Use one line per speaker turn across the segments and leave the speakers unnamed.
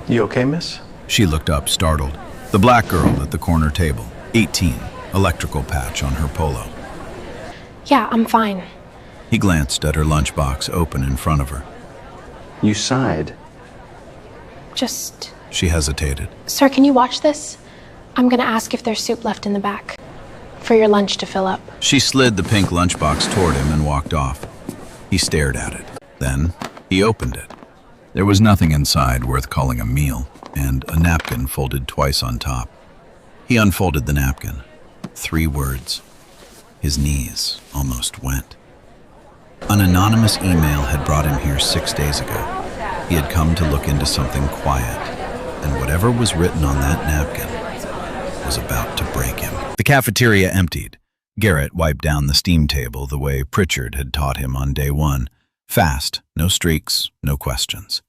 You okay, miss?
She looked up, startled. The black girl at the corner table, 18, electrical patch on her polo.
Yeah, I'm fine.
He glanced at her lunchbox open in front of her.
You sighed.
Just...
She hesitated.
Sir, can you watch this? I'm gonna ask if there's soup left in the back. For your lunch to fill up.
She slid the pink lunchbox toward him and walked off. He stared at it. Then, he opened it. There was nothing inside worth calling a meal, and a napkin folded twice on top. He unfolded the napkin. 3 words. His knees almost went. An anonymous email had brought him here 6 days ago. He had come to look into something quiet, and whatever was written on that napkin was about to break him. The cafeteria emptied. Garrett wiped down the steam table the way Pritchard had taught him on day 1. Fast, no streaks, no questions.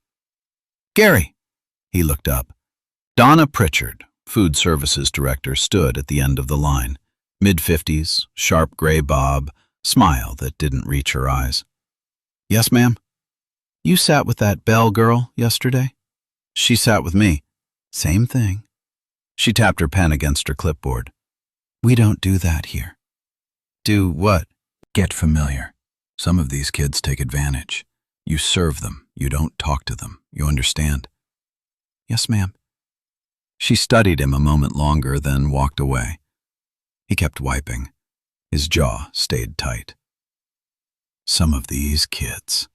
Gary! He looked up. Donna Pritchard, food services director, stood at the end of the line. Mid-50s, sharp gray bob, smile that didn't reach her eyes. Yes, ma'am? You sat with that Belle girl yesterday? She sat with me. Same thing. She tapped her pen against her clipboard. We don't do that here. Do what? Get familiar. Some of these kids take advantage. You serve them. You don't talk to them. You understand? Yes, ma'am. She studied him a moment longer, then walked away. He kept wiping. His jaw stayed tight. Some of these kids.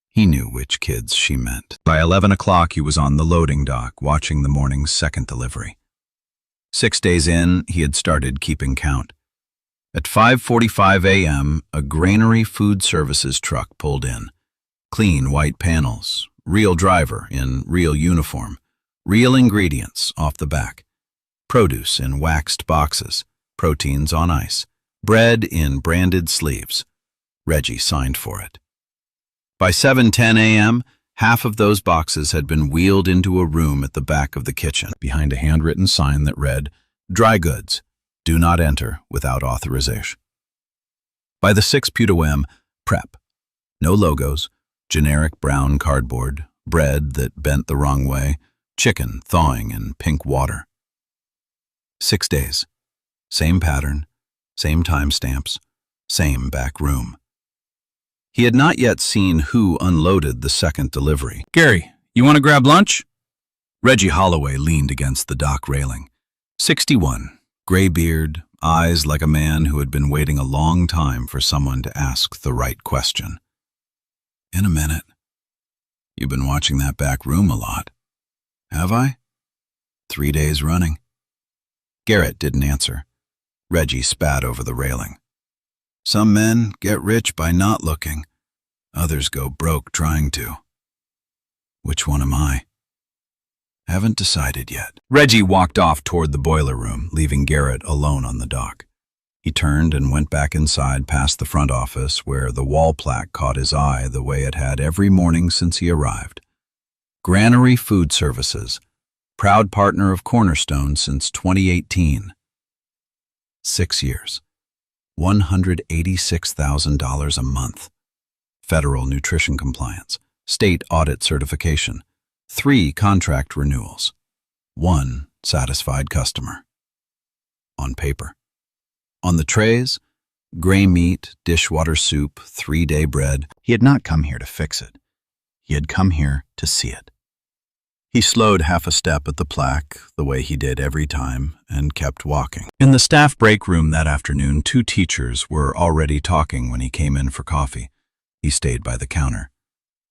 He knew which kids she meant. By 11 o'clock, he was on the loading dock, watching the morning's second delivery. 6 days in, he had started keeping count. At 5:45 a.m., a Granary Food Services truck pulled in. Clean white panels, real driver in real uniform, real ingredients off the back, produce in waxed boxes, proteins on ice, bread in branded sleeves. Reggie signed for it. By 7:10 a.m., half of those boxes had been wheeled into a room at the back of the kitchen, behind a handwritten sign that read, Dry goods. Do not enter without authorization. By the 6 p.m, prep. No logos, generic brown cardboard, bread that bent the wrong way, chicken thawing in pink water. 6 days. Same pattern, same timestamps, same back room. He had not yet seen who unloaded the second delivery. Gary, you want to grab lunch? Reggie Holloway leaned against the dock railing. 61, gray beard, eyes like a man who had been waiting a long time for someone to ask the right question. In a minute. You've been watching that back room a lot. Have I? 3 days running. Garrett didn't answer. Reggie spat over the railing. Some men get rich by not looking. Others go broke trying to. Which one am I? Haven't decided yet. Reggie walked off toward the boiler room, leaving Garrett alone on the dock. He turned and went back inside past the front office, where the wall plaque caught his eye the way it had every morning since he arrived. Granary Food Services, proud partner of Cornerstone since 2018. 6 years. $186,000 a month. Federal nutrition compliance, state audit certification, 3 contract renewals, 1 satisfied customer. On paper. On the trays, gray meat, dishwater soup, 3-day bread. He had not come here to fix it. He had come here to see it. He slowed half a step at the plaque, the way he did every time, and kept walking. In the staff break room that afternoon, 2 teachers were already talking when he came in for coffee. He stayed by the counter.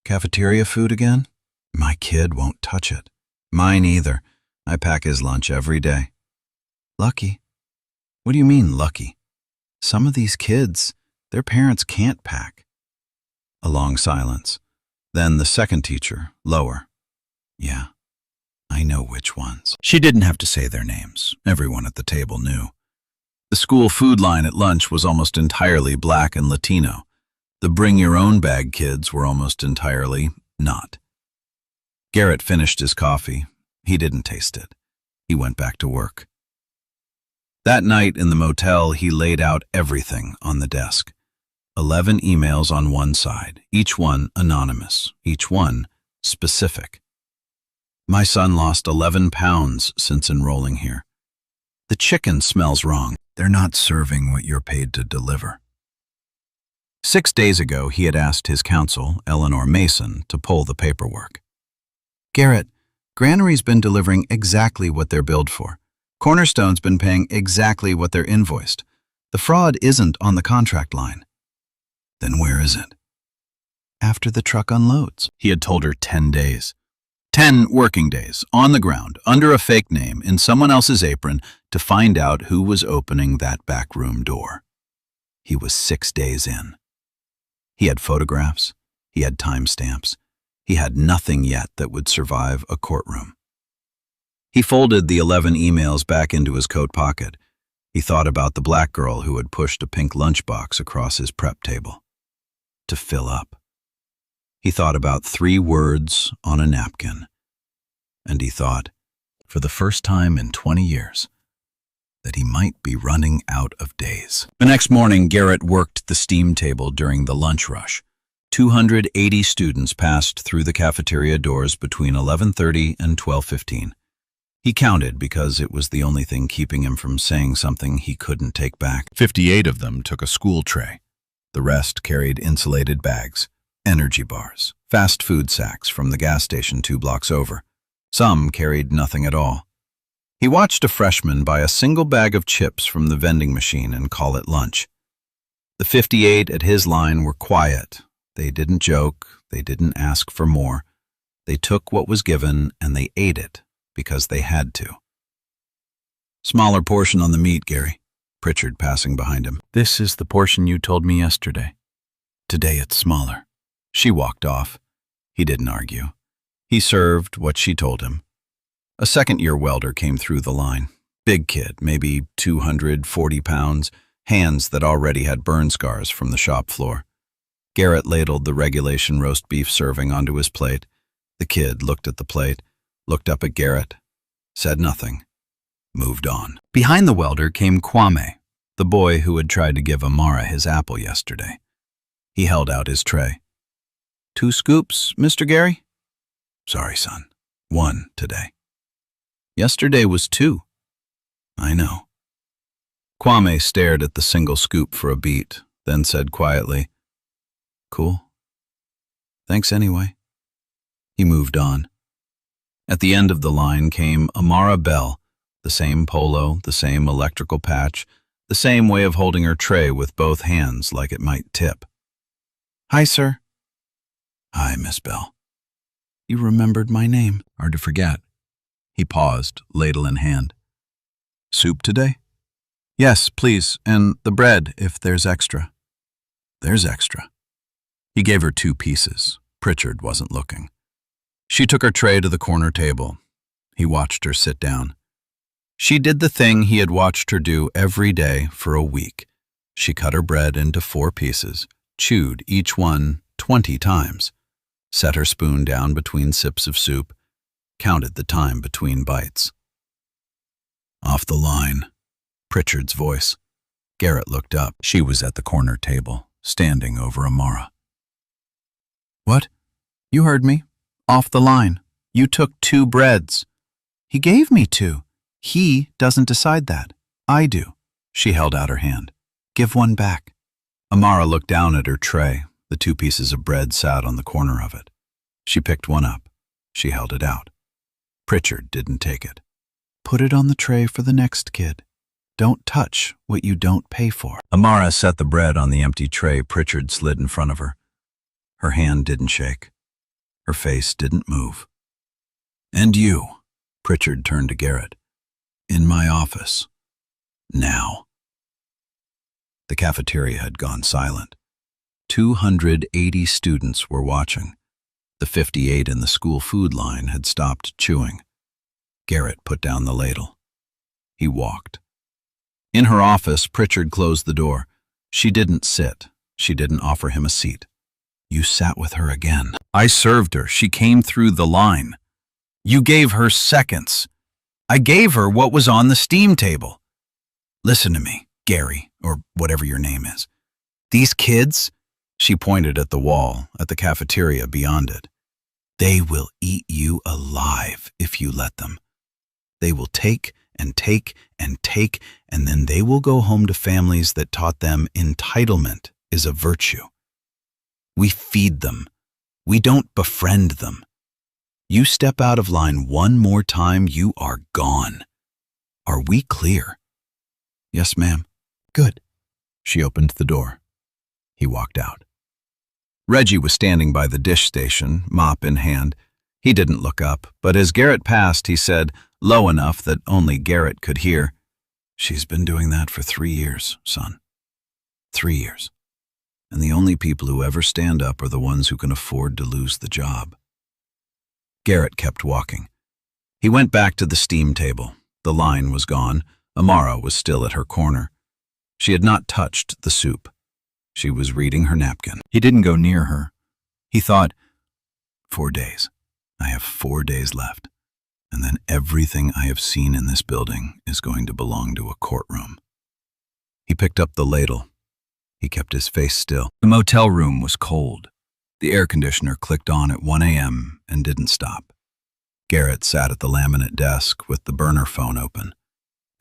Cafeteria food again? My kid won't touch it. Mine either. I pack his lunch every day. Lucky? What do you mean, lucky? Some of these kids, their parents can't pack. A long silence. Then the second teacher, lower. Yeah, I know which ones. She didn't have to say their names. Everyone at the table knew. The school food line at lunch was almost entirely Black and Latino. The bring-your-own-bag kids were almost entirely not. Garrett finished his coffee. He didn't taste it. He went back to work. That night in the motel, he laid out everything on the desk. 11 emails on one side, each one anonymous, each one specific. My son lost 11 pounds since enrolling here. The chicken smells wrong. They're not serving what you're paid to deliver. 6 days ago, he had asked his counsel, Eleanor Mason, to pull the paperwork. Garrett, Granary's been delivering exactly what they're billed for. Cornerstone's been paying exactly what they're invoiced. The fraud isn't on the contract line. Then where is it? After the truck unloads. He had told her 10 days. 10 working days, on the ground, under a fake name, in someone else's apron, to find out who was opening that back room door. He was 6 days in. He had photographs. He had timestamps. He had nothing yet that would survive a courtroom. He folded the 11 emails back into his coat pocket. He thought about the black girl who had pushed a pink lunchbox across his prep table. To fill up. He thought about 3 words on a napkin. And he thought, for the first time in 20 years, that he might be running out of days. The next morning, Garrett worked the steam table during the lunch rush. 280 students passed through the cafeteria doors between 11:30 and 12:15. He counted because it was the only thing keeping him from saying something he couldn't take back. 58 of them took a school tray. The rest carried insulated bags, energy bars, fast food sacks from the gas station 2 blocks over. Some carried nothing at all. He watched a freshman buy a single bag of chips from the vending machine and call it lunch. The 58 at his line were quiet. They didn't joke. They didn't ask for more. They took what was given and they ate it because they had to. Smaller portion on the meat, Gary. Pritchard passing behind him. This is the portion you told me yesterday. Today it's smaller. She walked off. He didn't argue. He served what she told him. A second-year welder came through the line. Big kid, maybe 240 pounds, hands that already had burn scars from the shop floor. Garrett ladled the regulation roast beef serving onto his plate. The kid looked at the plate, looked up at Garrett, said nothing, moved on. Behind the welder came Kwame, the boy who had tried to give Amara his apple yesterday. He held out his tray. 2 scoops, Mr. Gary? Sorry, son. 1 today. Yesterday was 2. I know. Kwame stared at the single scoop for a beat, then said quietly, Cool. Thanks anyway. He moved on. At the end of the line came Amara Bell, the same polo, the same electrical patch, the same way of holding her tray with both hands like it might tip. Hi, sir. Hi, Miss Bell. You remembered my name. Hard to forget. He paused, ladle in hand. Soup today? Yes, please, and the bread, if there's extra. There's extra. He gave her 2 pieces. Pritchard wasn't looking. She took her tray to the corner table. He watched her sit down. She did the thing he had watched her do every day for a week. She cut her bread into 4 pieces, chewed each one 20 times, set her spoon down between sips of soup, counted the time between bites. Off the line, Pritchard's voice. Garrett looked up. She was at the corner table, standing over Amara. What? You heard me. Off the line. You took 2 breads. He gave me 2. He doesn't decide that. I do. She held out her hand. Give 1 back. Amara looked down at her tray. The 2 pieces of bread sat on the corner of it. She picked 1 up. She held it out. Pritchard didn't take it. Put it on the tray for the next kid. Don't touch what you don't pay for. Amara set the bread on the empty tray Pritchard slid in front of her. Her hand didn't shake. Her face didn't move. And you, Pritchard turned to Garrett. In my office. Now. The cafeteria had gone silent. 280 students were watching. The 58 in the school food line had stopped chewing. Garrett put down the ladle. He walked. In her office, Pritchard closed the door. She didn't sit. She didn't offer him a seat. You sat with her again. I served her. She came through the line. You gave her seconds. I gave her what was on the steam table. Listen to me, Gary, or whatever your name is. These kids, she pointed at the wall, at the cafeteria beyond it. They will eat you alive if you let them. They will take and take and take, and then they will go home to families that taught them entitlement is a virtue. We feed them. We don't befriend them. You step out of line one more time, you are gone. Are we clear? Yes, ma'am. Good. She opened the door. He walked out. Reggie was standing by the dish station, mop in hand. He didn't look up, but as Garrett passed, he said, low enough that only Garrett could hear, "She's been doing that for 3 years, son. 3 years. And the only people who ever stand up are the ones who can afford to lose the job." Garrett kept walking. He went back to the steam table. The line was gone. Amara was still at her corner. She had not touched the soup. She was reading her napkin. He didn't go near her. He thought, 4 days. I have 4 days left. And then everything I have seen in this building is going to belong to a courtroom. He picked up the ladle. He kept his face still. The motel room was cold. The air conditioner clicked on at 1 a.m. and didn't stop. Garrett sat at the laminate desk with the burner phone open.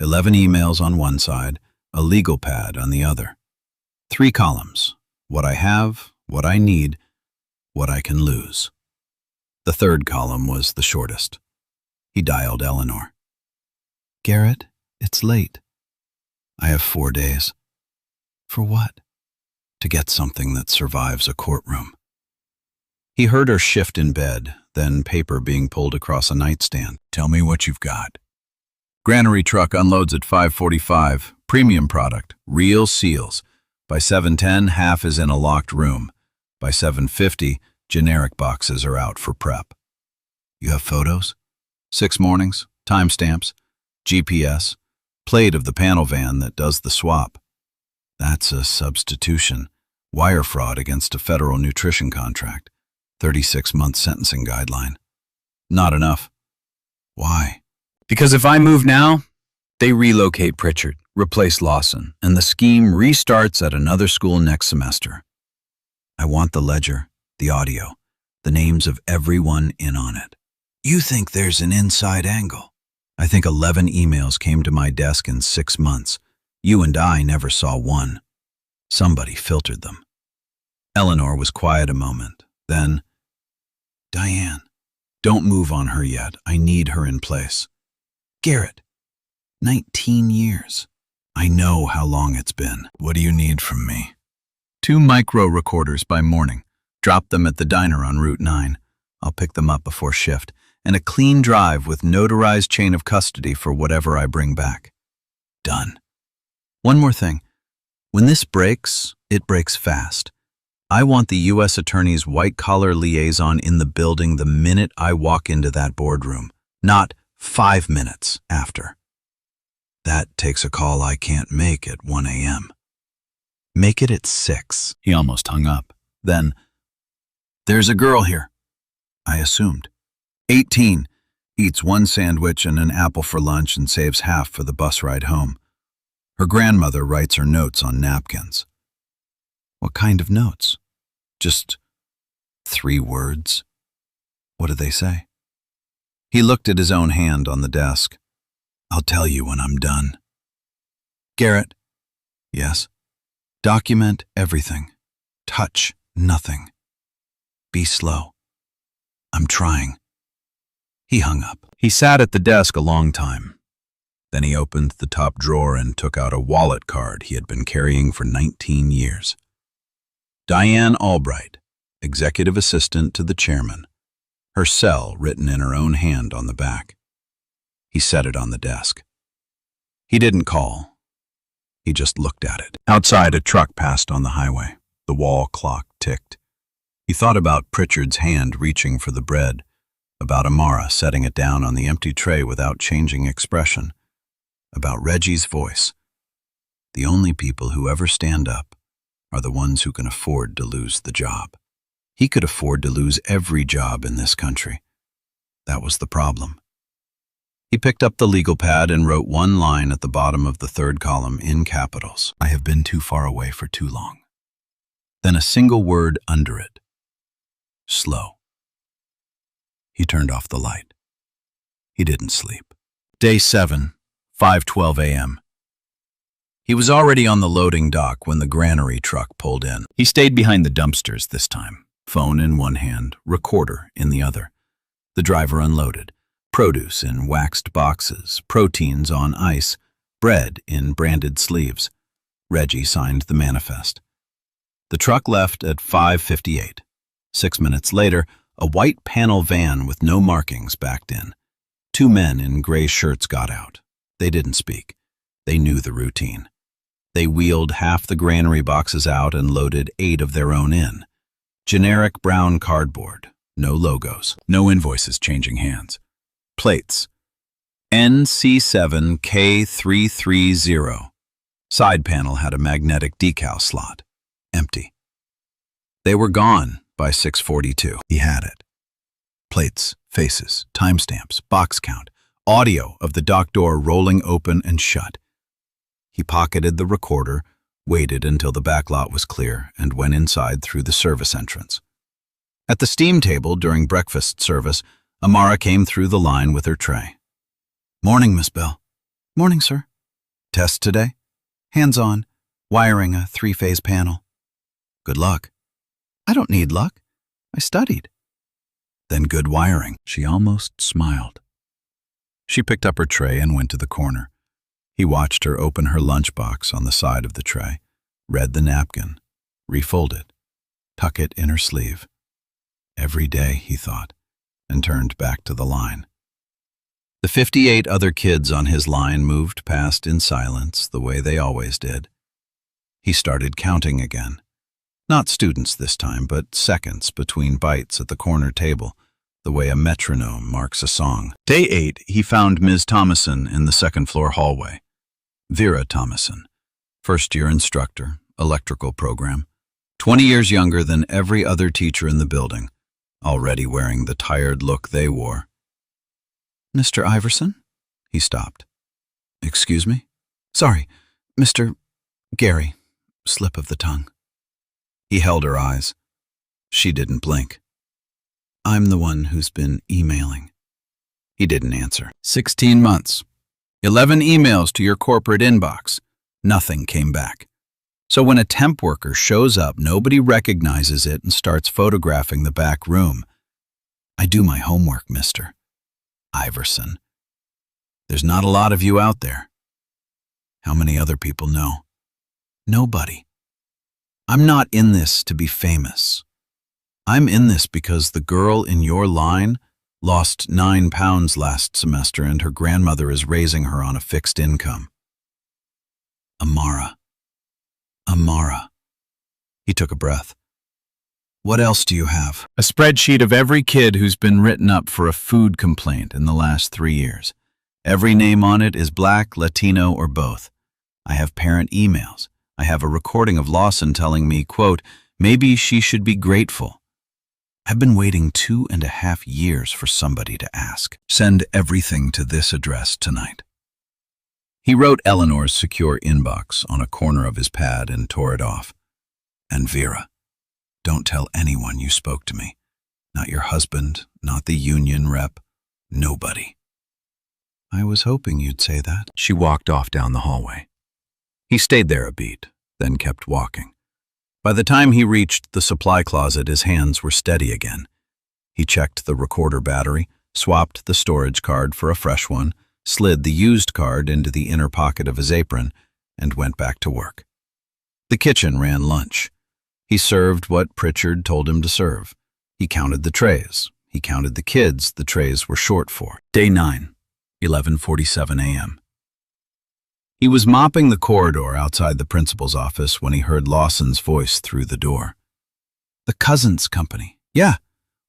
11 emails on one side, a legal pad on the other. 3 columns: what I have, what I need, what I can lose. The third column was the shortest. He dialed Eleanor. "Garrett, it's late. I have 4 days." "For what?" "To get something that survives a courtroom." He heard her shift in bed, then paper being pulled across a nightstand. "Tell me what you've got." "Granary truck unloads at 5:45. Premium product, real seals. By 7:10, half is in a locked room. By 7:50, generic boxes are out for prep." "You have photos?" 6 mornings, timestamps, GPS, plate of the panel van that does the swap. "That's a substitution. Wire fraud against a federal nutrition contract. 36-month sentencing guideline." "Not enough." "Why?" "Because if I move now, they relocate Pritchard, replace Lawson, and the scheme restarts at another school next semester. I want the ledger, the audio, the names of everyone in on it." "You think there's an inside angle?" "I think 11 emails came to my desk in 6 months. You and I never saw one. Somebody filtered them." Eleanor was quiet a moment. Then, "Diane, don't move on her yet. I need her in place." "Garrett, 19 years. I know how long it's been." "What do you need from me?" 2 micro recorders by morning. Drop them at the diner on Route 9. I'll pick them up before shift. And a clean drive with notarized chain of custody for whatever I bring back. Done. One more thing. When this breaks, it breaks fast. I want the U.S. Attorney's white-collar liaison in the building the minute I walk into that boardroom, not 5 minutes after. That takes a call I can't make at 1 a.m. Make it at 6. He almost hung up. Then, "There's a girl here." I assumed. 18, eats 1 sandwich and an apple for lunch and saves half for the bus ride home. Her grandmother writes her notes on napkins. "What kind of notes?" "Just 3 words. "What do they say?" He looked at his own hand on the desk. "I'll tell you when I'm done." "Garrett." "Yes." "Document everything. Touch nothing. Be slow." "I'm trying." He hung up. He sat at the desk a long time. Then he opened the top drawer and took out a wallet card he had been carrying for 19 years. Diane Albright, executive assistant to the chairman. Her cell written in her own hand on the back. He set it on the desk. He didn't call. He just looked at it. Outside, a truck passed on the highway. The wall clock ticked. He thought about Pritchard's hand reaching for the bread, about Amara setting it down on the empty tray without changing expression, about Reggie's voice. The only people who ever stand up are the ones who can afford to lose the job. He could afford to lose every job in this country. That was the problem. He picked up the legal pad and wrote 1 line at the bottom of the 3rd column in capitals. "I have been too far away for too long." Then a single word under it. "Slow." He turned off the light. He didn't sleep. Day 7, 5:12 a.m. He was already on the loading dock when the granary truck pulled in. He stayed behind the dumpsters this time, phone in one hand, recorder in the other. The driver unloaded. Produce in waxed boxes, proteins on ice, bread in branded sleeves. Reggie signed the manifest. The truck left at 5:58. 6 minutes later, a white panel van with no markings backed in. 2 men in gray shirts got out. They didn't speak. They knew the routine. They wheeled half the granary boxes out and loaded 8 of their own in. Generic brown cardboard, no logos, no invoices changing hands. Plates. NC7K330. Side panel had a magnetic decal slot. Empty. They were gone by 6:42. He had it. Plates, faces, timestamps, box count, audio of the dock door rolling open and shut. He pocketed the recorder, waited until the back lot was clear, and went inside through the service entrance. At the steam table during breakfast service, Amara came through the line with her tray. "Morning, Miss Bell." "Morning, sir." "Test today?" "Hands-on, wiring a 3-phase panel." "Good luck." "I don't need luck. I studied." "Then good wiring." She almost smiled. She picked up her tray and went to the corner. He watched her open her lunchbox on the side of the tray, read the napkin, refold it, tuck it in her sleeve. Every day, he thought, and turned back to the line. The 58 other kids on his line moved past in silence the way they always did. He started counting again. Not students this time, but seconds between bites at the corner table, the way a metronome marks a song. Day 8, he found Ms. Thomason in the second-floor hallway. Vera Thomason, first-year instructor, electrical program, 20 years younger than every other teacher in the building, already wearing the tired look they wore. "Mr. Iverson?" He stopped. "Excuse me?" "Sorry, Mr. Gary." Slip of the tongue. He held her eyes. She didn't blink. "I'm the one who's been emailing." He didn't answer. 16 months. 11 emails to your corporate inbox. Nothing came back. So when a temp worker shows up, nobody recognizes it and starts photographing the back room. "I do my homework, Mr. Iverson. There's not a lot of you out there." How many other people know? Nobody. "I'm not in this to be famous. I'm in this because the girl in your line lost 9 pounds last semester and her grandmother is raising her on a fixed income." Amara. Amara. He took a breath. "What else do you have?" "A spreadsheet of every kid who's been written up for a food complaint in the last 3 years. Every name on it is Black, Latino, or both. I have parent emails. I have a recording of Lawson telling me, quote, maybe she should be grateful. I've been waiting 2.5 years for somebody to ask. Send everything to this address tonight." He wrote Eleanor's secure inbox on a corner of his pad and tore it off. "And Vera, don't tell anyone you spoke to me. Not your husband, not the union rep, nobody." "I was hoping you'd say that." She walked off down the hallway. He stayed there a beat, then kept walking. By the time he reached the supply closet, his hands were steady again. He checked the recorder battery, swapped the storage card for a fresh one, slid the used card into the inner pocket of his apron, and went back to work. The kitchen ran lunch. He served what Pritchard told him to serve. He counted the trays. He counted the kids the trays were short for. Day 9, 11:47 a.m. He was mopping the corridor outside the principal's office when he heard Lawson's voice through the door. "The Cousins Company. Yeah,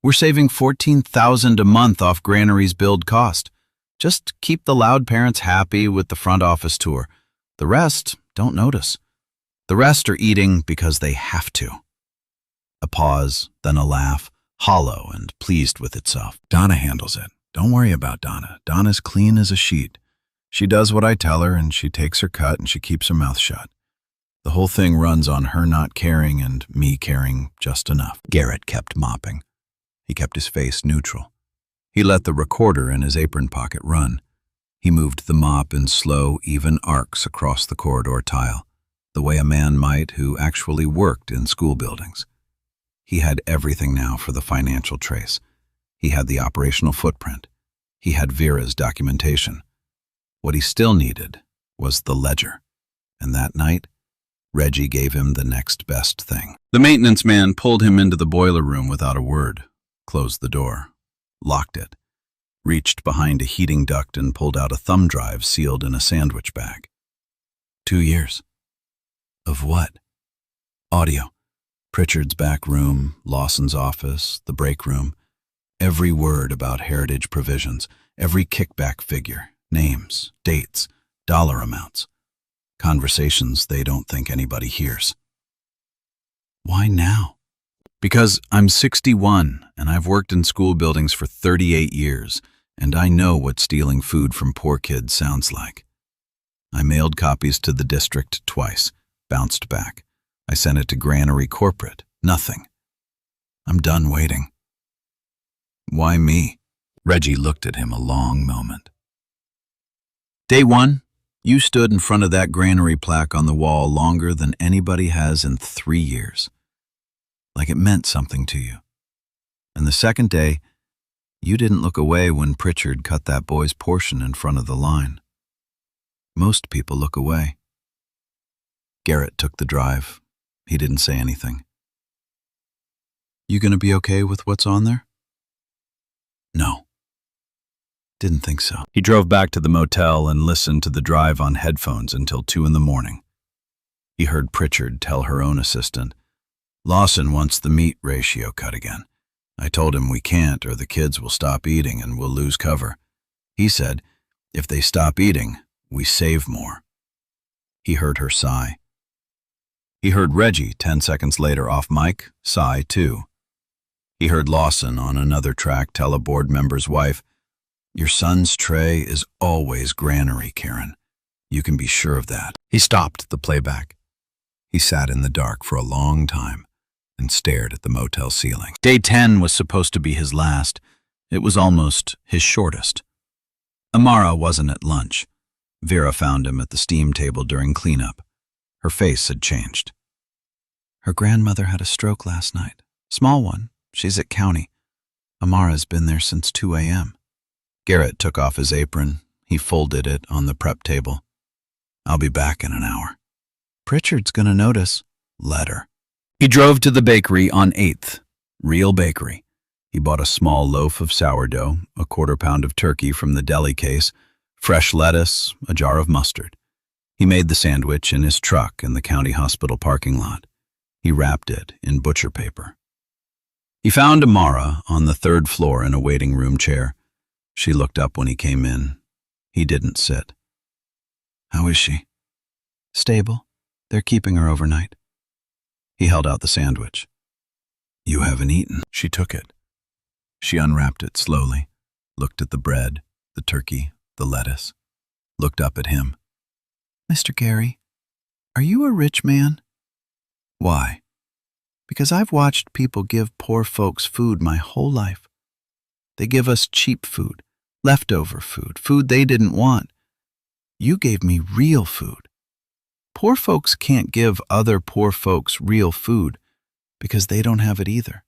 we're saving $14,000 a month off Granary's build cost. Just keep the loud parents happy with the front office tour. The rest don't notice. The rest are eating because they have to." A pause, then a laugh, hollow and pleased with itself. "Donna handles it. Don't worry about Donna. Donna's clean as a sheet. She does what I tell her, and she takes her cut, and she keeps her mouth shut. The whole thing runs on her not caring and me caring just enough." Garrett kept mopping. He kept his face neutral. He let the recorder in his apron pocket run. He moved the mop in slow, even arcs across the corridor tile, the way a man might who actually worked in school buildings. He had everything now for the financial trace. He had the operational footprint. He had Vera's documentation. What he still needed was the ledger. And that night, Reggie gave him the next best thing. The maintenance man pulled him into the boiler room without a word, closed the door, locked it, reached behind a heating duct and pulled out a thumb drive sealed in a sandwich bag. 2 years. Of what? Audio. Pritchard's back room, Lawson's office, the break room. Every word about heritage provisions, every kickback figure, names, dates, dollar amounts. Conversations they don't think anybody hears. Why now? Because I'm 61 and I've worked in school buildings for 38 years, and I know what stealing food from poor kids sounds like. I mailed copies to the district twice, bounced back. I sent it to Granary Corporate. Nothing. I'm done waiting. Why me? Reggie looked at him a long moment. Day one, you stood in front of that granary plaque on the wall longer than anybody has in 3 years. Like it meant something to you. And the second day, you didn't look away when Pritchard cut that boy's portion in front of the line. Most people look away. Garrett took the drive. He didn't say anything. You gonna be okay with what's on there? No. Didn't think so. He drove back to the motel and listened to the drive on headphones until 2 in the morning. He heard Pritchard tell her own assistant, Lawson wants the meat ratio cut again. I told him we can't or the kids will stop eating and we'll lose cover. He said, if they stop eating, we save more. He heard her sigh. He heard Reggie 10 seconds later off mic sigh too. He heard Lawson on another track tell a board member's wife, your son's tray is always granary, Karen. You can be sure of that. He stopped the playback. He sat in the dark for a long time and stared at the motel ceiling. Day 10 was supposed to be his last. It was almost his shortest. Amara wasn't at lunch. Vera found him at the steam table during cleanup. Her face had changed. Her grandmother had a stroke last night. Small one. She's at county. Amara's been there since 2 a.m. Garrett took off his apron. He folded it on the prep table. I'll be back in an hour. Pritchard's gonna notice. Let her. He drove to the bakery on 8th. Real bakery. He bought a small loaf of sourdough, a quarter pound of turkey from the deli case, fresh lettuce, a jar of mustard. He made the sandwich in his truck in the county hospital parking lot. He wrapped it in butcher paper. He found Amara on the 3rd floor in a waiting room chair. She looked up when he came in. He didn't sit. How is she? Stable. They're keeping her overnight. He held out the sandwich. You haven't eaten. She took it. She unwrapped it slowly, looked at the bread, the turkey, the lettuce, looked up at him. Mr. Gary, are you a rich man? Why? Because I've watched people give poor folks food my whole life. They give us cheap food, leftover food, food they didn't want. You gave me real food. Poor folks can't give other poor folks real food because they don't have it either.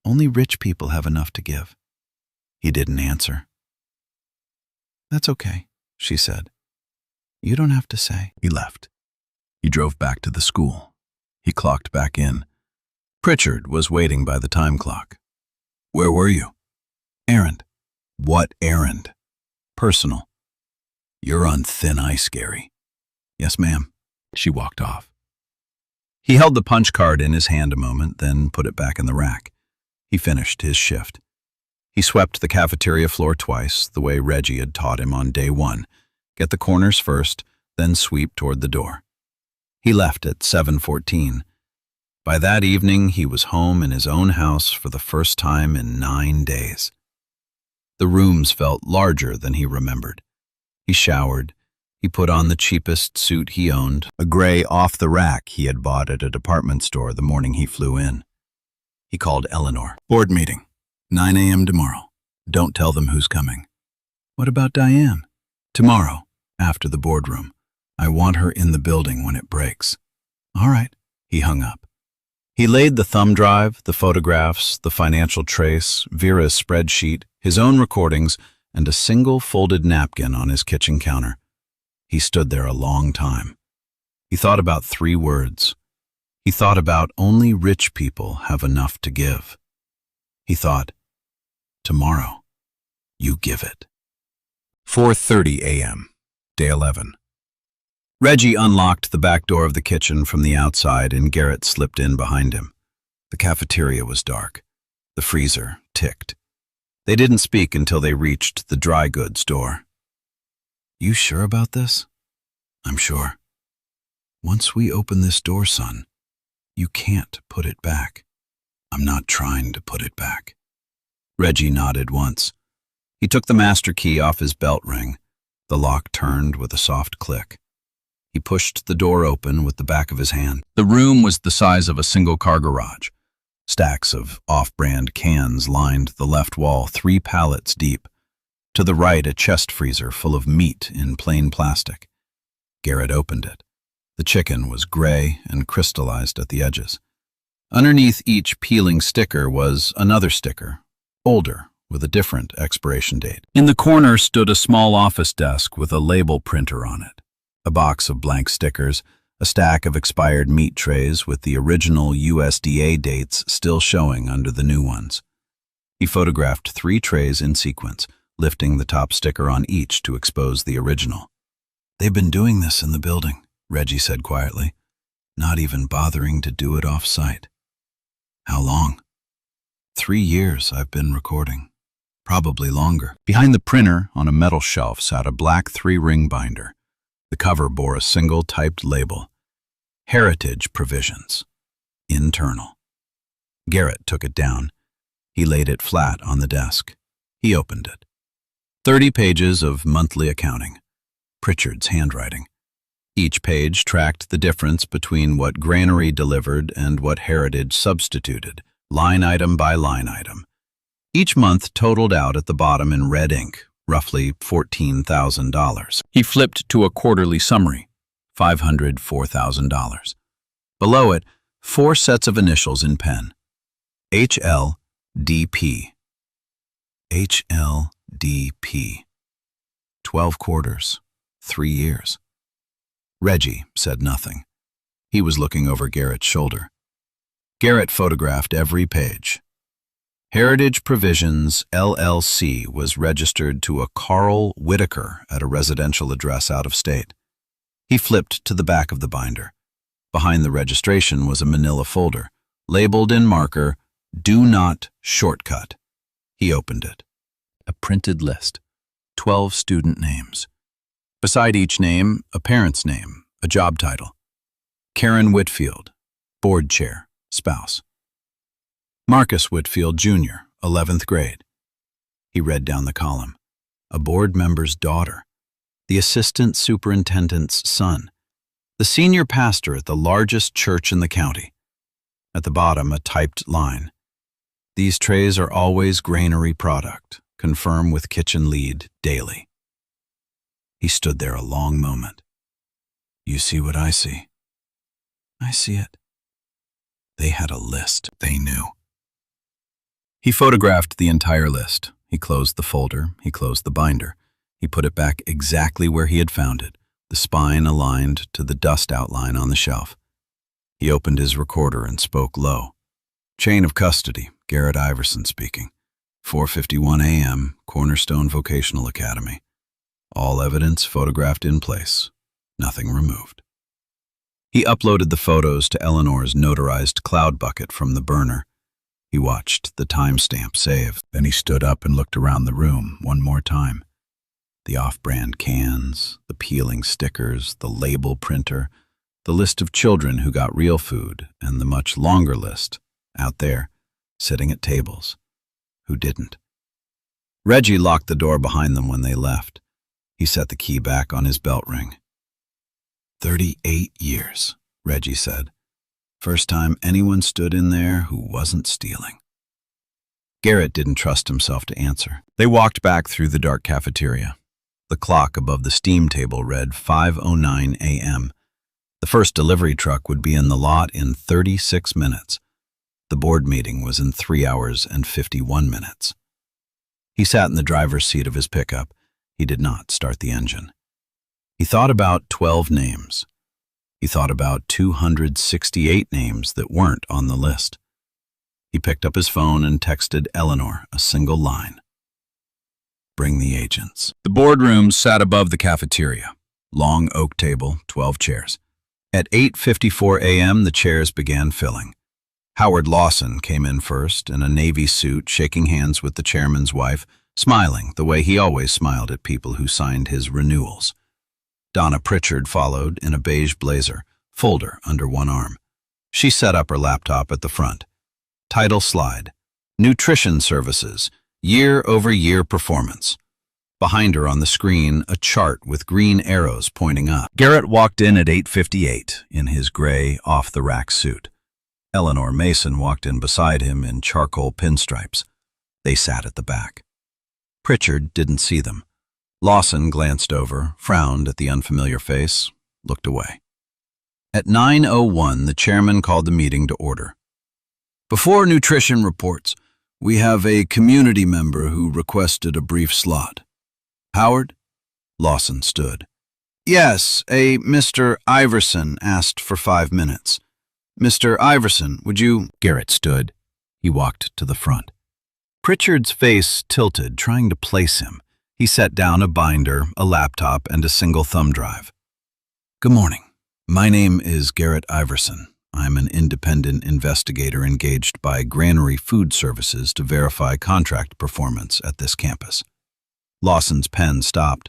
Only rich people have enough to give. He didn't answer. That's okay, she said. You don't have to say. He left. He drove back to the school. He clocked back in. Pritchard was waiting by the time clock. Where were you? Errand. What errand? Personal. You're on thin ice, Gary. Yes, ma'am. She walked off. He held the punch card in his hand a moment, then put it back in the rack. He finished his shift. He swept the cafeteria floor twice, the way Reggie had taught him on day 1. Get the corners first, then sweep toward the door. He left at 7:14. By that evening, he was home in his own house for the first time in 9 days. The rooms felt larger than he remembered. He showered. He put on the cheapest suit he owned, a gray off-the-rack he had bought at a department store the morning he flew in. He called Eleanor. Board meeting, 9 a.m. tomorrow. Don't tell them who's coming. What about Diane? Tomorrow, after the boardroom. I want her in the building when it breaks. All right. He hung up. He laid the thumb drive, the photographs, the financial trace, Vera's spreadsheet, his own recordings, and a single folded napkin on his kitchen counter. He stood there a long time. He thought about 3 words. He thought about only rich people have enough to give. He thought, tomorrow, you give it. 4:30 a.m., day 11. Reggie unlocked the back door of the kitchen from the outside and Garrett slipped in behind him. The cafeteria was dark. The freezer ticked. They didn't speak until they reached the dry goods door. You sure about this? I'm sure. Once we open this door, son, you can't put it back. I'm not trying to put it back. Reggie nodded once. He took the master key off his belt ring. The lock turned with a soft click. He pushed the door open with the back of his hand. The room was the size of a single car garage. Stacks of off-brand cans lined the left wall 3 pallets deep. To the right, a chest freezer full of meat in plain plastic. Garrett opened it. The chicken was gray and crystallized at the edges. Underneath each peeling sticker was another sticker, older, with a different expiration date. In the corner stood a small office desk with a label printer on it. A box of blank stickers, a stack of expired meat trays with the original USDA dates still showing under the new ones. He photographed 3 trays in sequence, lifting the top sticker on each to expose the original. They've been doing this in the building, Reggie said quietly, not even bothering to do it off-site. How long? 3 years I've been recording. Probably longer. Behind the printer, on a metal shelf, sat a black 3-ring binder. The cover bore a single typed label, Heritage Provisions, Internal. Garrett took it down. He laid it flat on the desk. He opened it. 30 pages of monthly accounting. Pritchard's handwriting. Each page tracked the difference between what Granary delivered and what Heritage substituted, line item by line item. Each month totaled out at the bottom in red ink, roughly $14,000. He flipped to a quarterly summary, $504,000. Below it, 4 sets of initials in pen. HLDP. HLDP. 12 quarters, 3 years. Reggie said nothing. He was looking over Garrett's shoulder. Garrett photographed every page. Heritage Provisions, LLC was registered to a Carl Whitaker at a residential address out of state. He flipped to the back of the binder. Behind the registration was a manila folder, labeled in marker, Do Not Shortcut. He opened it. A printed list, 12 student names. Beside each name, a parent's name, a job title. Karen Whitfield, board chair, spouse. Marcus Whitfield, Jr., 11th grade. He read down the column. A board member's daughter. The assistant superintendent's son. The senior pastor at the largest church in the county. At the bottom, a typed line. These trays are always Granary product. Confirm with kitchen lead daily. He stood there a long moment. You see what I see? I see it. They had a list. They knew. He photographed the entire list. He closed the folder. He closed the binder. He put it back exactly where he had found it, the spine aligned to the dust outline on the shelf. He opened his recorder and spoke low. Chain of custody, Garrett Iverson speaking. 4:51 a.m., Cornerstone Vocational Academy. All evidence photographed in place. Nothing removed. He uploaded the photos to Eleanor's notarized cloud bucket from the burner. He watched the timestamp save. Then he stood up and looked around the room one more time. The off-brand cans, the peeling stickers, the label printer, the list of children who got real food, and the much longer list, out there, sitting at tables, who didn't. Reggie locked the door behind them when they left. He set the key back on his belt ring. 38 years, Reggie said. First time anyone stood in there who wasn't stealing. Garrett didn't trust himself to answer. They walked back through the dark cafeteria. The clock above the steam table read 5:09 a.m. The first delivery truck would be in the lot in 36 minutes. The board meeting was in 3 hours and 51 minutes. He sat in the driver's seat of his pickup. He did not start the engine. He thought about 12 names. He thought about 268 names that weren't on the list. He picked up his phone and texted Eleanor a single line. Bring the agents. The boardroom sat above the cafeteria. Long oak table, 12 chairs. At 8:54 a.m., the chairs began filling. Howard Lawson came in first, in a navy suit, shaking hands with the chairman's wife, smiling the way he always smiled at people who signed his renewals. Donna Pritchard followed in a beige blazer, folder under one arm. She set up her laptop at the front. Title slide, Nutrition Services, Year-over-Year Performance. Behind her on the screen, a chart with green arrows pointing up. Garrett walked in at 8:58 in his gray, off-the-rack suit. Eleanor Mason walked in beside him in charcoal pinstripes. They sat at the back. Pritchard didn't see them. Lawson glanced over, frowned at the unfamiliar face, looked away. At 9:01, the chairman called the meeting to order. Before nutrition reports, we have a community member who requested a brief slot. Howard? Lawson stood. Yes, a Mr. Iverson asked for 5 minutes. Mr. Iverson, would you— Garrett stood. He walked to the front. Pritchard's face tilted, trying to place him. He set down a binder, a laptop, and a single thumb drive. Good morning. My name is Garrett Iverson. I'm an independent investigator engaged by Granary Food Services to verify contract performance at this campus. Lawson's pen stopped.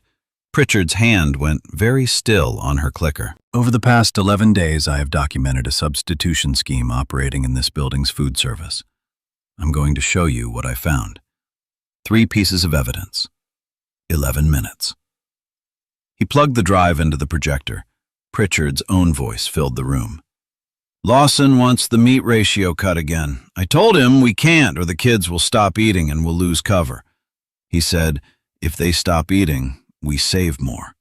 Pritchard's hand went very still on her clicker. Over the past 11 days, I have documented a substitution scheme operating in this building's food service. I'm going to show you what I found. 3 pieces of evidence. 11 minutes. He plugged the drive into the projector. Pritchard's own voice filled the room. Lawson wants the meat ratio cut again. I told him we can't or the kids will stop eating and we'll lose cover. He said, if they stop eating, we save more.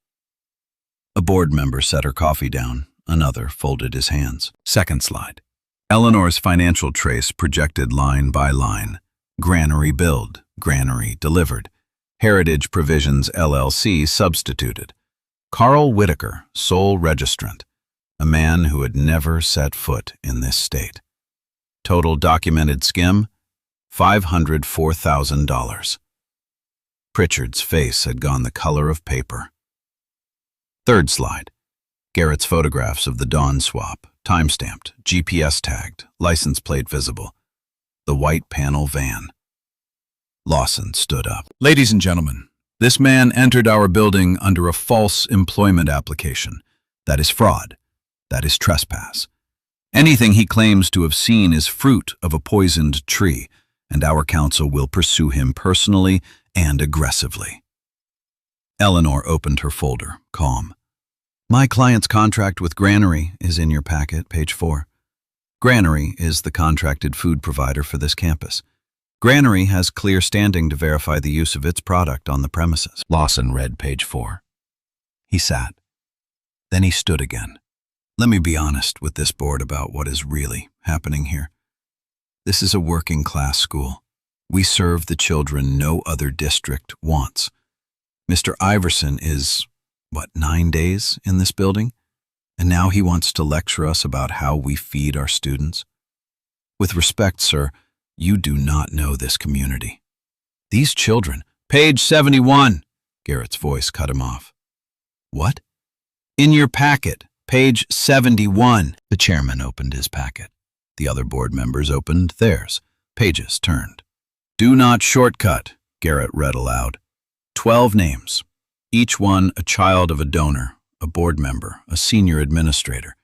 A board member set her coffee down. Another folded his hands. Second slide. Eleanor's financial trace projected line by line. Granary billed, Granary delivered. Heritage Provisions LLC substituted. Carl Whitaker, sole registrant. A man who had never set foot in this state. Total documented skim, $504,000. Pritchard's face had gone the color of paper. Third slide. Garrett's photographs of the Dawn swap, time-stamped, GPS tagged, license plate visible. The white panel van. Lawson stood up. Ladies and gentlemen, this man entered our building under a false employment application. That is fraud. That is trespass. Anything he claims to have seen is fruit of a poisoned tree, and our counsel will pursue him personally and aggressively. Eleanor opened her folder, calm. My client's contract with Granary is in your packet, page 4. Granary is the contracted food provider for this campus. Granary has clear standing to verify the use of its product on the premises. Lawson read page 4. He sat. Then he stood again. Let me be honest with this board about what is really happening here. This is a working-class school. We serve the children no other district wants. Mr. Iverson is, 9 days in this building? And now he wants to lecture us about how we feed our students? With respect, sir, you do not know this community. These children— Page 71, Garrett's voice cut him off. What? In your packet. Page 71. The chairman opened his packet. The other board members opened theirs. Pages turned. Do not shortcut, Garrett read aloud. 12 names, each one a child of a donor, a board member, a senior administrator.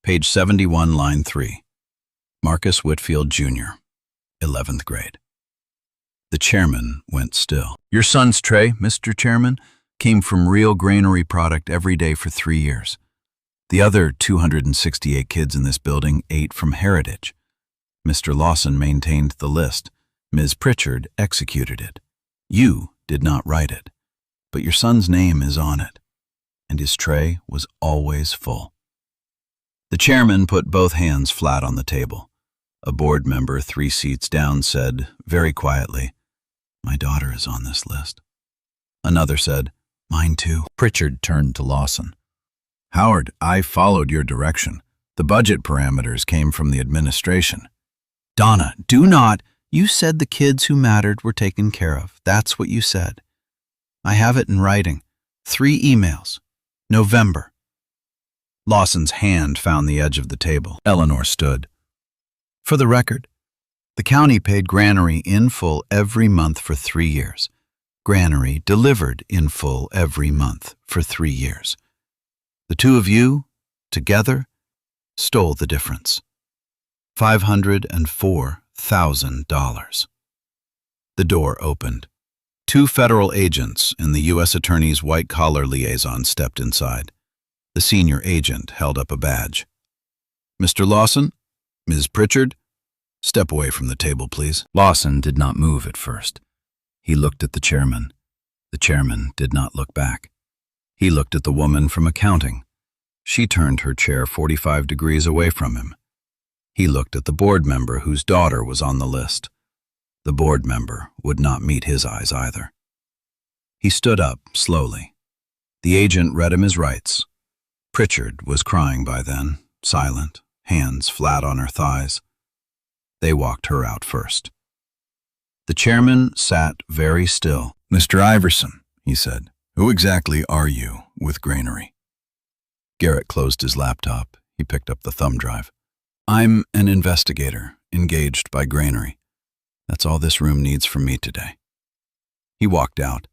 Page 71, line 3. Marcus Whitfield, Jr., 11th grade. The chairman went still. Your son's tray, Mr. Chairman, came from real Granary product every day for 3 years. The other 268 kids in this building ate from Heritage. Mr. Lawson maintained the list. Ms. Pritchard executed it. You did not write it, but your son's name is on it, and his tray was always full. The chairman put both hands flat on the table. A board member 3 seats down said, very quietly, "My daughter is on this list." Another said, "Mine too." Pritchard turned to Lawson. "Howard, I followed your direction. The budget parameters came from the administration." "Donna, do not. You said the kids who mattered were taken care of. That's what you said. I have it in writing. 3 emails. November." Lawson's hand found the edge of the table. Eleanor stood. "For the record, the county paid Granary in full every month for 3 years. Granary delivered in full every month for 3 years. The two of you, together, stole the difference. $504,000. The door opened. 2 federal agents and the U.S. Attorney's white-collar liaison stepped inside. The senior agent held up a badge. "Mr. Lawson? Ms. Pritchard? Step away from the table, please." Lawson did not move at first. He looked at the chairman. The chairman did not look back. He looked at the woman from accounting. She turned her chair 45 degrees away from him. He looked at the board member whose daughter was on the list. The board member would not meet his eyes either. He stood up slowly. The agent read him his rights. Pritchard was crying by then, silent, hands flat on her thighs. They walked her out first. The chairman sat very still. "Mr. Iverson," he said, "who exactly are you with Granary?" Garrett closed his laptop. He picked up the thumb drive. "I'm an investigator, engaged by Granary. That's all this room needs from me today." He walked out.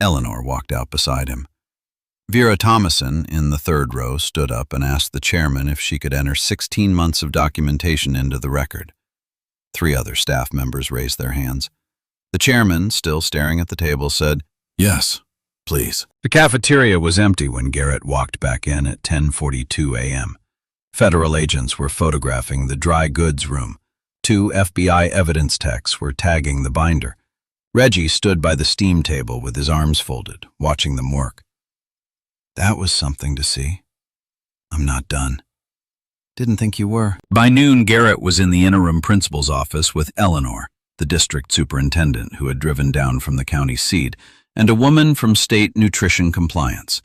Eleanor walked out beside him. Vera Thomason, in the 3rd row, stood up and asked the chairman if she could enter 16 months of documentation into the record. 3 other staff members raised their hands. The chairman, still staring at the table, said, "Yes, please." The cafeteria was empty when Garrett walked back in at 10:42 a.m. Federal agents were photographing the dry goods room. 2 FBI evidence techs were tagging the binder. Reggie stood by the steam table with his arms folded, watching them work. "That was something to see. I'm not done." "Didn't think you were." By noon, Garrett was in the interim principal's office with Eleanor, the district superintendent who had driven down from the county seat, and a woman from state nutrition compliance.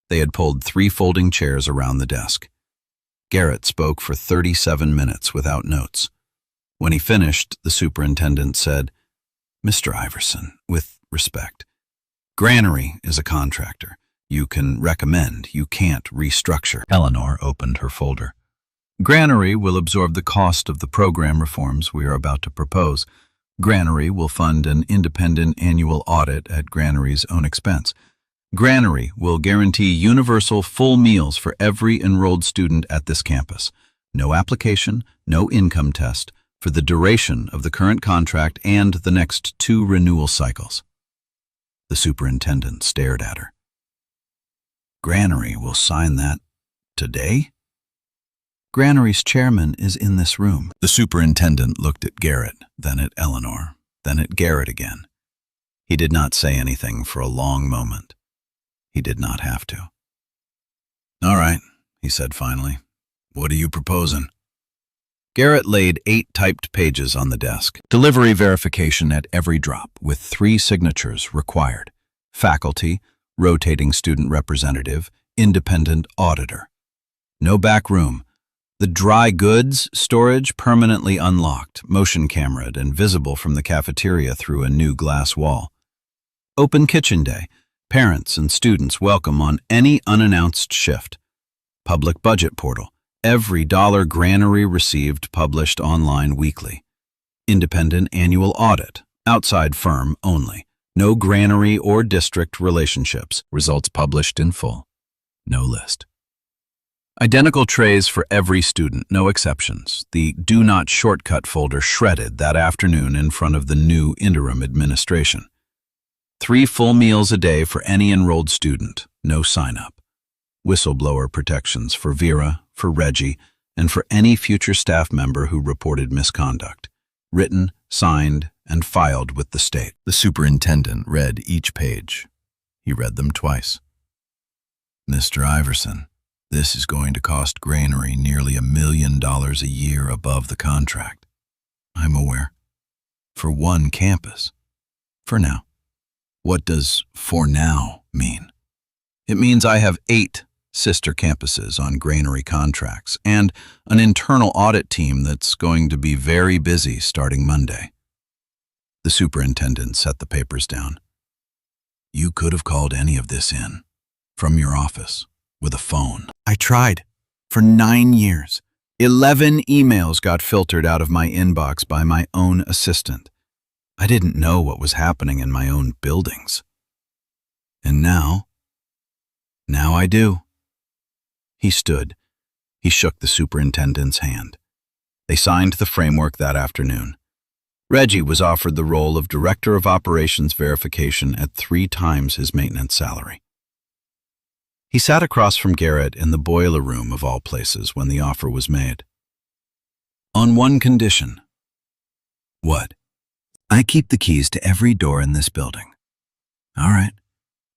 They had pulled 3 folding chairs around the desk. Garrett spoke for 37 minutes without notes. When he finished, the superintendent said, "Mr. Iverson, with respect, Granary is a contractor. You can recommend, you can't restructure." Eleanor opened her folder. "Granary will absorb the cost of the program reforms we are about to propose. Granary will fund an independent annual audit at Granary's own expense. Granary will guarantee universal full meals for every enrolled student at this campus. No application, no income test, for the duration of the current contract and the next 2 renewal cycles." The superintendent stared at her. "Granary will sign that today?" "Granary's chairman is in this room." The superintendent looked at Garrett, then at Eleanor, then at Garrett again. He did not say anything for a long moment. He did not have to. "All right," he said finally. "What are you proposing?" Garrett laid 8 typed pages on the desk. "Delivery verification at every drop, with 3 signatures required. Faculty, rotating student representative, independent auditor. No back room. The dry goods storage permanently unlocked, motion cameraed and visible from the cafeteria through a new glass wall. Open kitchen day. Parents and students welcome on any unannounced shift. Public budget portal. Every dollar Granary received published online weekly. Independent annual audit. Outside firm only. No Granary or district relationships. Results published in full. No list. Identical trays for every student, no exceptions. The Do Not Shortcut folder shredded that afternoon in front of the new interim administration. 3 full meals a day for any enrolled student, no sign-up. Whistleblower protections for Vera, for Reggie, and for any future staff member who reported misconduct. Written, signed, and filed with the state. The superintendent read each page. He read them twice. Mr. Iverson, this is going to cost Granary nearly $1 million a year above the contract. I'm aware. For one campus. For now. What does "for now" mean? It means I have 8 sister campuses on Granary contracts and an internal audit team that's going to be very busy starting Monday. The superintendent set the papers down. You could have called any of this in, from your office, with a phone. I tried. For 9 years. 11 emails got filtered out of my inbox by my own assistant. I didn't know what was happening in my own buildings. And now I do. He stood. He shook the superintendent's hand. They signed the framework that afternoon. Reggie was offered the role of Director of Operations Verification at 3 times his maintenance salary. He sat across from Garrett in the boiler room of all places when the offer was made. On one condition. What? I keep the keys to every door in this building. All right,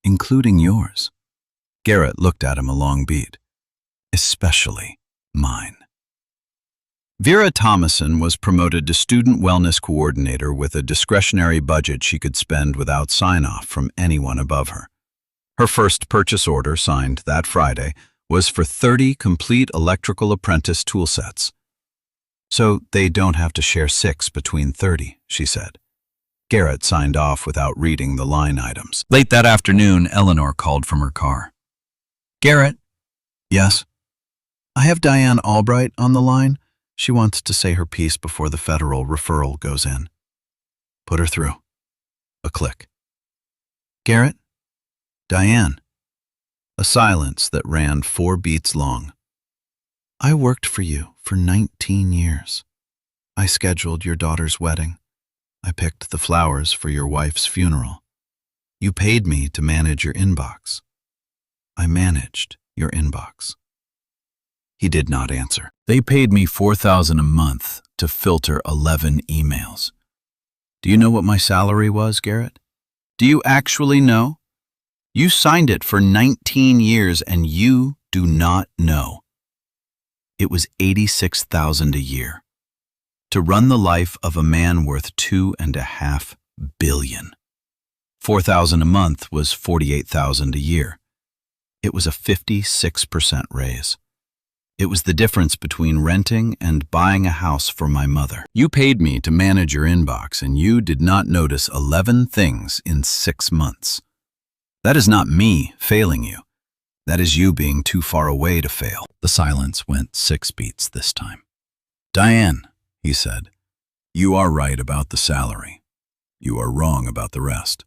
including yours. Garrett looked at him a long beat. Especially mine. Vera Thomason was promoted to Student Wellness Coordinator with a discretionary budget she could spend without sign-off from anyone above her. Her first purchase order, signed that Friday, was for 30 complete electrical apprentice tool sets. So they don't have to share 6 between 30, she said. Garrett signed off without reading the line items. Late that afternoon, Eleanor called from her car. Garrett? Yes? I have Diane Albright on the line. She wants to say her piece before the federal referral goes in. Put her through. A click. Garrett? Diane. A silence that ran 4 beats long. I worked for you for 19 years. I scheduled your daughter's wedding. I picked the flowers for your wife's funeral. You paid me to manage your inbox. I managed your inbox. He did not answer. They paid me $4,000 a month to filter 11 emails. Do you know what my salary was, Garrett? Do you actually know? You signed it for 19 years and you do not know. It was $86,000 a year. To run the life of a man worth $2.5 billion. $4,000 a month was $48,000 a year. It was a 56% raise. It was the difference between renting and buying a house for my mother. You paid me to manage your inbox and you did not notice 11 things in 6 months. That is not me failing you. That is you being too far away to fail. The silence went 6 beats this time. Diane, he said, you are right about the salary. You are wrong about the rest.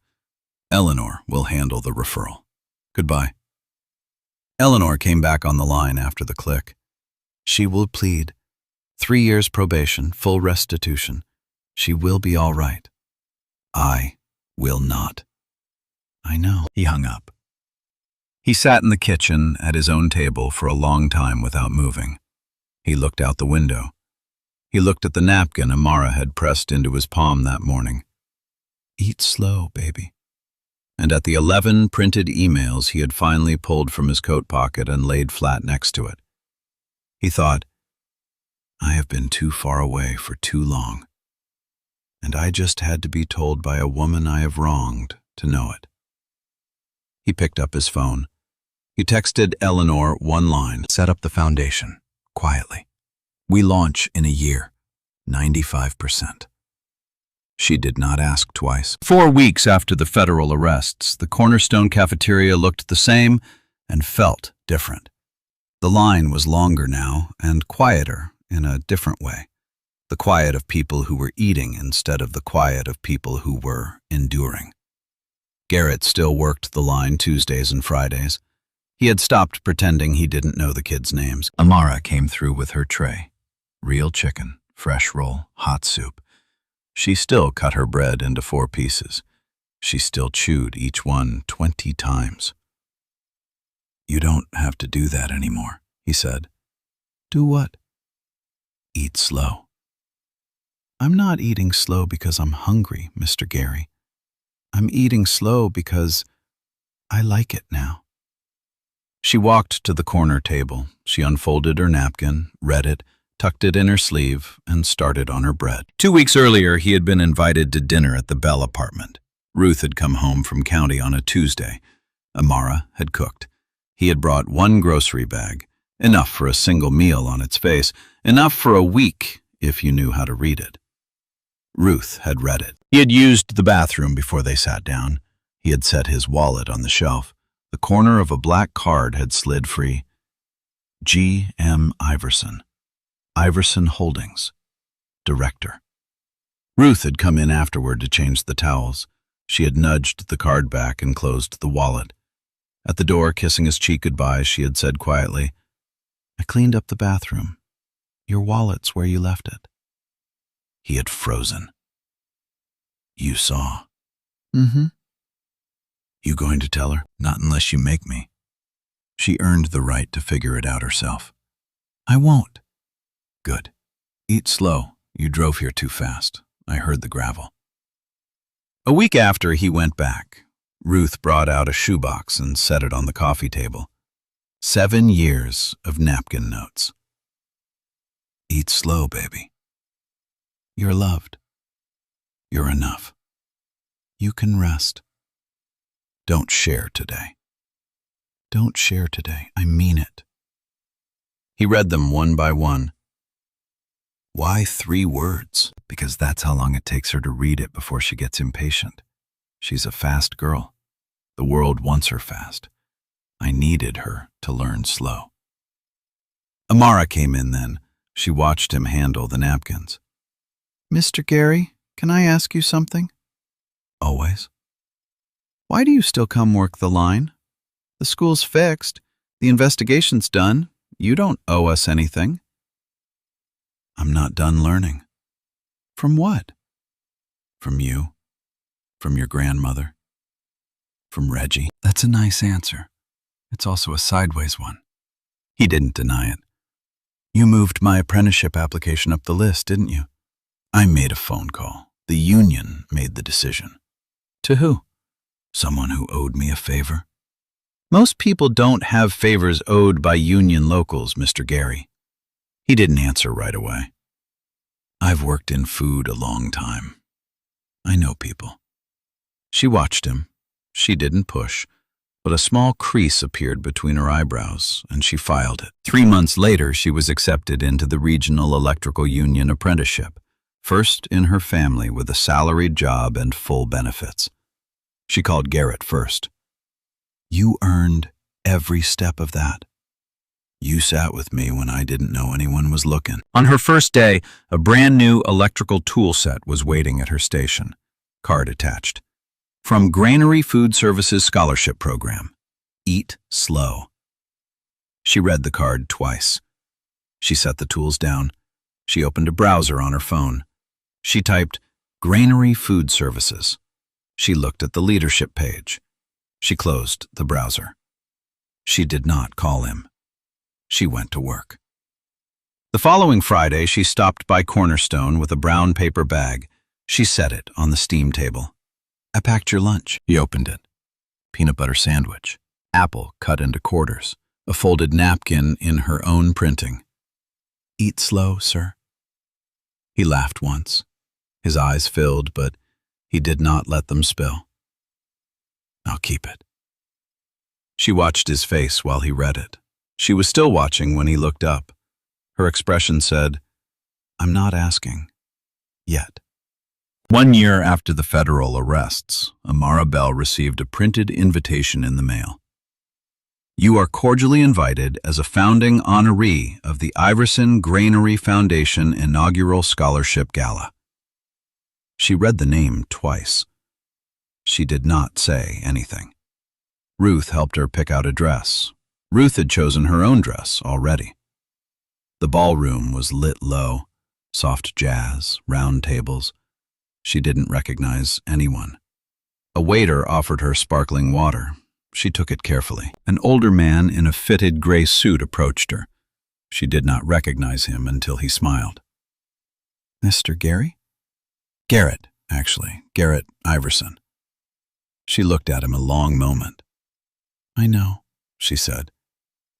Eleanor will handle the referral. Goodbye. Eleanor came back on the line after the click. She will plead. 3 years probation, full restitution. She will be all right. I will not. I know. He hung up. He sat in the kitchen at his own table for a long time without moving. He looked out the window. He looked at the napkin Amara had pressed into his palm that morning. Eat slow, baby. And at the 11 printed emails he had finally pulled from his coat pocket and laid flat next to it. He thought, I have been too far away for too long. And I just had to be told by a woman I have wronged to know it. He picked up his phone. He texted Eleanor one line. Set up the foundation, quietly. We launch in a year, 95%. She did not ask twice. 4 weeks after the federal arrests, the Cornerstone cafeteria looked the same and felt different. The line was longer now and quieter in a different way. The quiet of people who were eating instead of the quiet of people who were enduring. Garrett still worked the line Tuesdays and Fridays. He had stopped pretending he didn't know the kids' names. Amara came through with her tray. Real chicken, fresh roll, hot soup. She still cut her bread into 4 pieces. She still chewed each one 20 times. You don't have to do that anymore, he said. Do what? Eat slow. I'm not eating slow because I'm hungry, Mr. Gary. I'm eating slow because I like it now. She walked to the corner table. She unfolded her napkin, read it, tucked it in her sleeve, and started on her bread. 2 weeks earlier, he had been invited to dinner at the Bell apartment. Ruth had come home from county on a Tuesday. Amara had cooked. He had brought 1 grocery bag, enough for a single meal on its face, enough for a week if you knew how to read it. Ruth had read it. He had used the bathroom before they sat down. He had set his wallet on the shelf. The corner of a black card had slid free. G. M. Iverson. Iverson Holdings. Director. Ruth had come in afterward to change the towels. She had nudged the card back and closed the wallet. At the door, kissing his cheek goodbye, she had said quietly, "I cleaned up the bathroom. Your wallet's where you left it." He had frozen. "You saw?" "Mm-hmm." "You going to tell her?" "Not unless you make me." She earned the right to figure it out herself. "I won't." "Good. Eat slow. You drove here too fast. I heard the gravel." A week after, he went back. Ruth brought out a shoebox and set it on the coffee table. 7 years of napkin notes. "Eat slow, baby. You're loved. You're enough. You can rest. Don't share today. Don't share today. I mean it." He read them one by one. Why 3 words? Because that's how long it takes her to read it before she gets impatient. She's a fast girl. The world wants her fast. I needed her to learn slow. Amara came in then. She watched him handle the napkins. "Mr. Gary, can I ask you something?" "Always." "Why do you still come work the line? The school's fixed. The investigation's done. You don't owe us anything." "I'm not done learning." "From what?" "From you. From your grandmother. From Reggie." That's a nice answer. It's also a sideways one. He didn't deny it. "You moved my apprenticeship application up the list, didn't you?" "I made a phone call. The union made the decision." "To who?" "Someone who owed me a favor." "Most people don't have favors owed by union locals, Mr. Gary." He didn't answer right away. "I've worked in food a long time. I know people." She watched him. She didn't push, but a small crease appeared between her eyebrows, and she filed it. 3 months later, she was accepted into the Regional Electrical Union apprenticeship, first in her family with a salaried job and full benefits. She called Garrett first. "You earned every step of that. You sat with me when I didn't know anyone was looking." On her first day, a brand new electrical tool set was waiting at her station. Card attached. From Granary Food Services Scholarship Program. Eat slow. She read the card twice. She set the tools down. She opened a browser on her phone. She typed Granary Food Services. She looked at the leadership page. She closed the browser. She did not call him. She went to work. The following Friday, she stopped by Cornerstone with a brown paper bag. She set it on the steam table. "I packed your lunch." He opened it. Peanut butter sandwich. Apple cut into quarters. A folded napkin in her own printing. "Eat slow, sir." He laughed once. His eyes filled, but he did not let them spill. "I'll keep it." She watched his face while he read it. She was still watching when he looked up. Her expression said, "I'm not asking. Yet." 1 year after the federal arrests, Amara Bell received a printed invitation in the mail. "You are cordially invited as a founding honoree of the Iverson Granary Foundation Inaugural Scholarship Gala." She read the name twice. She did not say anything. Ruth helped her pick out a dress. Ruth had chosen her own dress already. The ballroom was lit low, soft jazz, round tables. She didn't recognize anyone. A waiter offered her sparkling water. She took it carefully. An older man in a fitted gray suit approached her. She did not recognize him until he smiled. "Mr. Gary?" Garrett, actually. Garrett Iverson. She looked at him a long moment. I know, she said.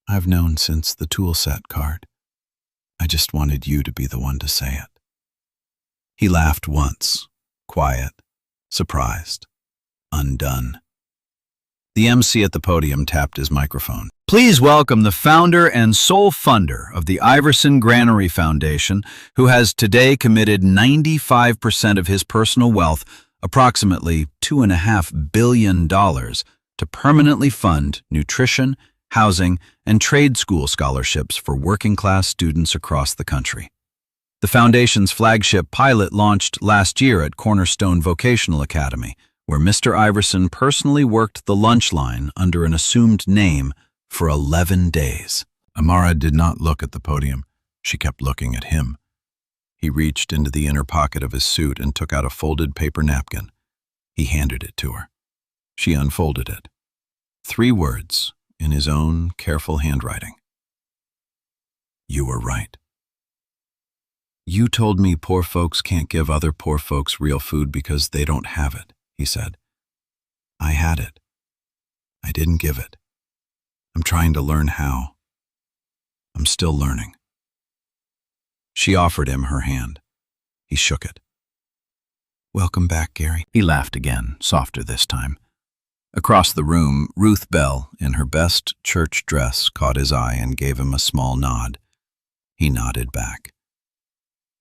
I've known since the tool set card. I just wanted you to be the one to say it. He laughed once, quiet, surprised, undone. The MC at the podium tapped his microphone. Please welcome the founder and sole funder of the Iverson Granary Foundation, who has today committed 95% of his personal wealth, approximately $2.5 billion, to permanently fund nutrition, housing, and trade school scholarships for working-class students across the country. The Foundation's flagship pilot launched last year at Cornerstone Vocational Academy, where Mr. Iverson personally worked the lunch line under an assumed name for 11 days. Amara did not look at the podium. She kept looking at him. He reached into the inner pocket of his suit and took out a folded paper napkin. He handed it to her. She unfolded it. 3 words in his own careful handwriting. You were right. You told me poor folks can't give other poor folks real food because they don't have it, he said. I had it. I didn't give it. I'm trying to learn how. I'm still learning. She offered him her hand. He shook it. Welcome back, Gary. He laughed again, softer this time. Across the room, Ruth Bell, in her best church dress, caught his eye and gave him a small nod. He nodded back.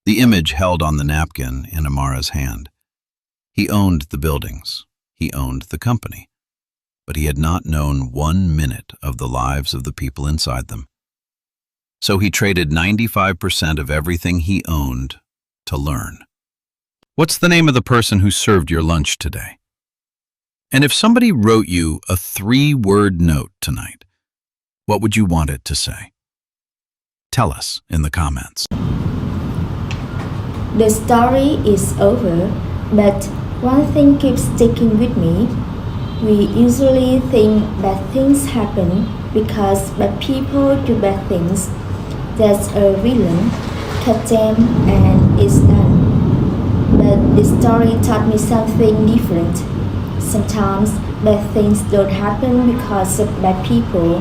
The image held on the napkin in Amara's hand. He owned the buildings. He owned the company. But he had not known 1 minute of the lives of the people inside them. So he traded 95% of everything he owned to learn. What's the name of the person who served your lunch today? And if somebody wrote you a 3-word note tonight, what would you want it to say? Tell us in the comments.
The story is over, but one thing keeps sticking with me. We usually think bad things happen because bad people do bad things. There's a villain, catch them, and it's done. But this story taught me something different. Sometimes bad things don't happen because of bad people.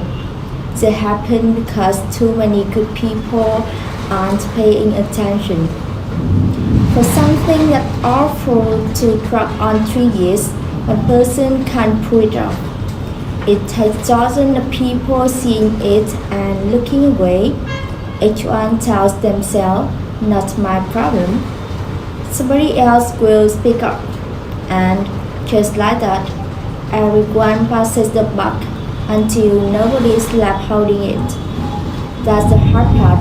They happen because too many good people aren't paying attention. For something that's awful to drag on 3 years, one person can't pull it off. It takes dozens of people seeing it and looking away. Each one tells themselves, not my problem. Somebody else will speak up. And just like that, everyone passes the buck until nobody's left holding it. That's the hard part.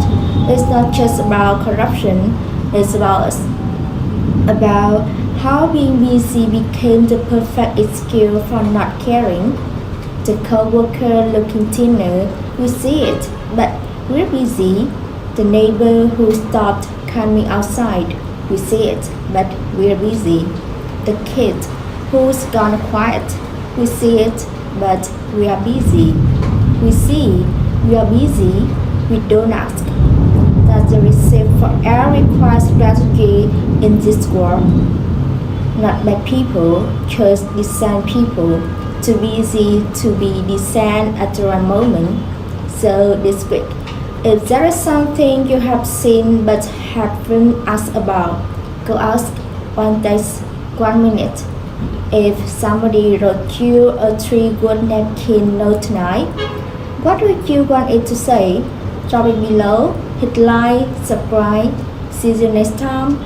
It's not just about corruption, it's about us. About how being busy became the perfect excuse for not caring. The co-worker looking thinner, we see it, but we're busy. The neighbor who stopped coming outside, we see it, but we're busy. The kid who's gone quiet, we see it, but we are busy. We see we are busy, we don't ask. That's the recipe for every quiet strategy in this world. Not bad people, just decent people. Too busy to be decent at the right moment. So this week, if there is something you have seen but haven't asked about, go ask. 1 text, 1 minute. If somebody wrote you a 3-word napkin note tonight, what would you want it to say? Drop it below, hit like, subscribe. See you next time.